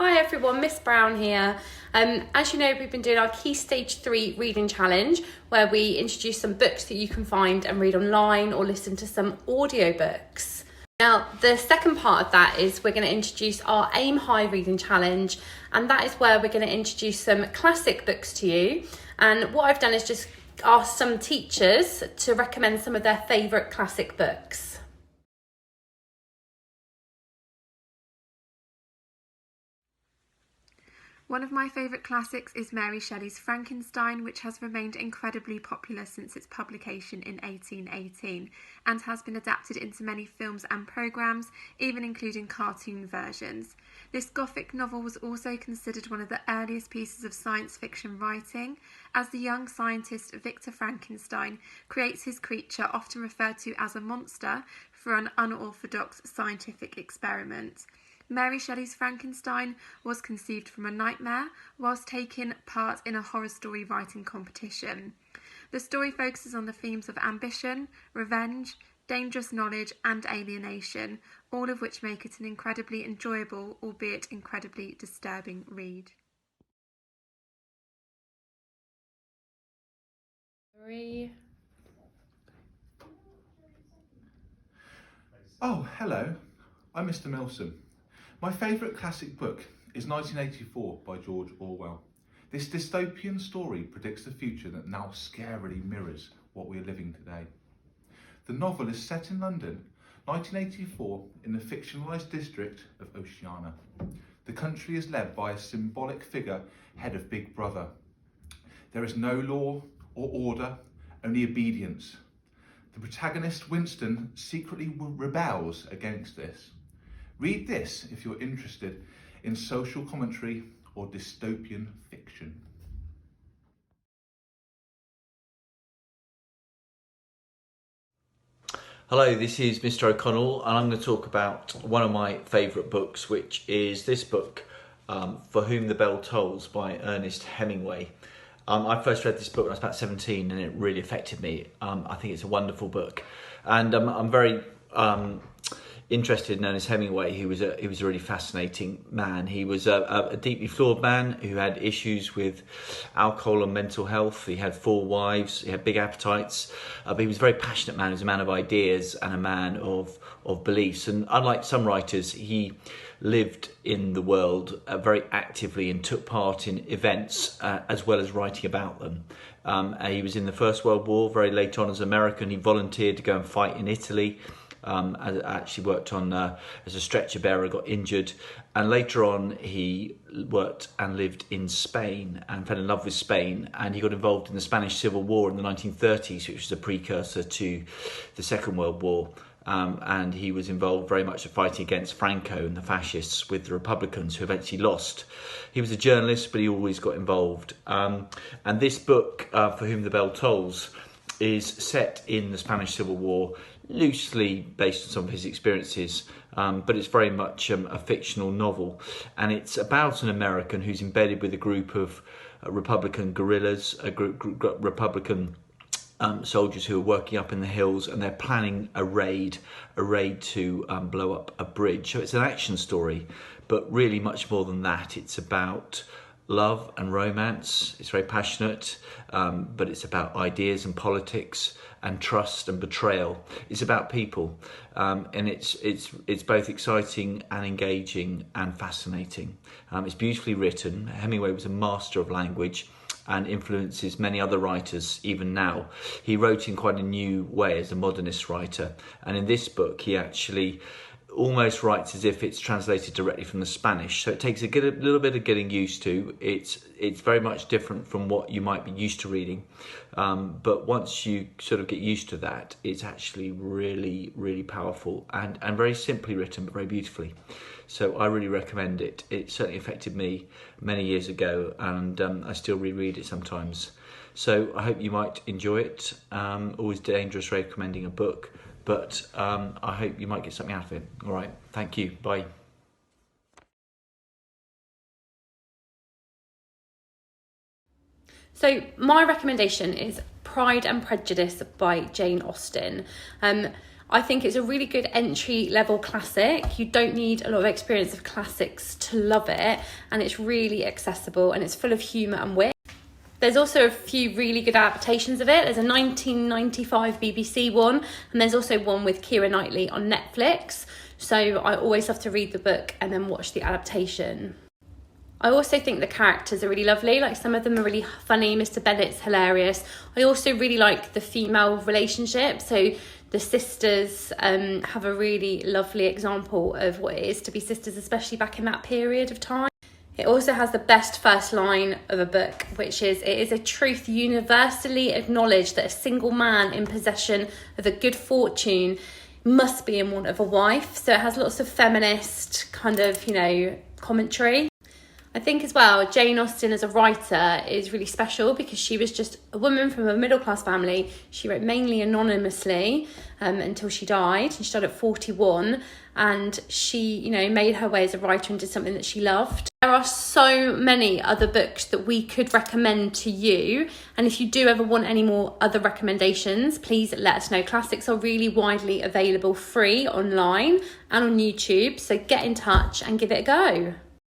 Hi everyone, Miss Brown here. As you know, we've been doing our Key Stage 3 reading challenge where we introduce some books that you can find and read online or listen to some audiobooks. Now, the second part of that is we're going to introduce our Aim High reading challenge, and that is where we're going to introduce some classic books to you. And what I've done is just asked some teachers to recommend some of their favourite classic books. One of my favourite classics is Mary Shelley's Frankenstein, which has remained incredibly popular since its publication in 1818 and has been adapted into many films and programmes, even including cartoon versions. This Gothic novel was also considered one of the earliest pieces of science fiction writing, as the young scientist Victor Frankenstein creates his creature, often referred to as a monster, for an unorthodox scientific experiment. Mary Shelley's Frankenstein was conceived from a nightmare whilst taking part in a horror story writing competition. The story focuses on the themes of ambition, revenge, dangerous knowledge and alienation, all of which make it an incredibly enjoyable, albeit incredibly disturbing read. Oh, hello. I'm Mr. Milsom. My favourite classic book is 1984 by George Orwell. This dystopian story predicts the future that now scarily mirrors what we are living today. The novel is set in London, 1984, in the fictionalised district of Oceana. The country is led by a symbolic figure, head of Big Brother. There is no law or order, only obedience. The protagonist, Winston, secretly rebels against this. Read this if you're interested in social commentary or dystopian fiction. Hello, this is Mr. O'Connell, and I'm going to talk about one of my favourite books, which is this book, For Whom the Bell Tolls by Ernest Hemingway. I first read this book when I was about 17 and it really affected me. I think it's a wonderful book, and I'm very interested in Ernest Hemingway. He was a really fascinating man. He was a deeply flawed man who had issues with alcohol and mental health. He had 4 wives, he had big appetites, but he was a very passionate man. He was a man of ideas and a man of beliefs. And unlike some writers, he lived in the world very actively and took part in events as well as writing about them. He was in the First World War. Very late on as an American, he volunteered to go and fight in Italy. Actually worked on as a stretcher bearer, got injured, and later on he worked and lived in Spain and fell in love with Spain, and he got involved in the Spanish Civil War in the 1930s, which was a precursor to the Second World War. And he was involved very much in fighting against Franco and the fascists with the Republicans, who eventually lost. He was a journalist, but he always got involved. And this book, For Whom the Bell Tolls, is set in the Spanish Civil War, loosely based on some of his experiences, but it's very much a fictional novel, and it's about an American who's embedded with a group of Republican guerrillas, a group Republican soldiers who are working up in the hills, and they're planning a raid to blow up a bridge. So it's an action story, but really much more than that. It's about love and romance. It's very passionate, but it's about ideas and politics and trust and betrayal. It's about people, and it's both exciting and engaging and fascinating. It's beautifully written. Hemingway was a master of language and influences many other writers even now. He wrote in quite a new way as a modernist writer, and in this book he actually almost writes as if it's translated directly from the Spanish, so it takes a little bit of getting used to. It's very much different from what you might be used to reading, but once you sort of get used to that, it's actually really, really powerful and very simply written, but very beautifully. So I really recommend it. It certainly affected me many years ago, and I still reread it sometimes. So I hope you might enjoy it. Always dangerous recommending a book, but I hope you might get something out of it. All right, thank you, bye. So my recommendation is Pride and Prejudice by Jane Austen. I think it's a really good entry level classic. You don't need a lot of experience of classics to love it, and it's really accessible and it's full of humour and wit. There's also a few really good adaptations of it. There's a 1995 BBC one, and there's also one with Keira Knightley on Netflix. So I always have to read the book and then watch the adaptation. I also think the characters are really lovely. Like, some of them are really funny. Mr. Bennett's hilarious. I also really like the female relationship. So the sisters have a really lovely example of what it is to be sisters, especially back in that period of time. It also has the best first line of a book, which is, "It is a truth universally acknowledged that a single man in possession of a good fortune must be in want of a wife." So it has lots of feminist kind of, commentary. I think as well, Jane Austen as a writer is really special because she was just a woman from a middle class family. She wrote mainly anonymously until she died. She died at 41, and she, made her way as a writer and did something that she loved. There are so many other books that we could recommend to you, and if you do ever want any more other recommendations, please let us know. Classics are really widely available free online and on YouTube, so get in touch and give it a go.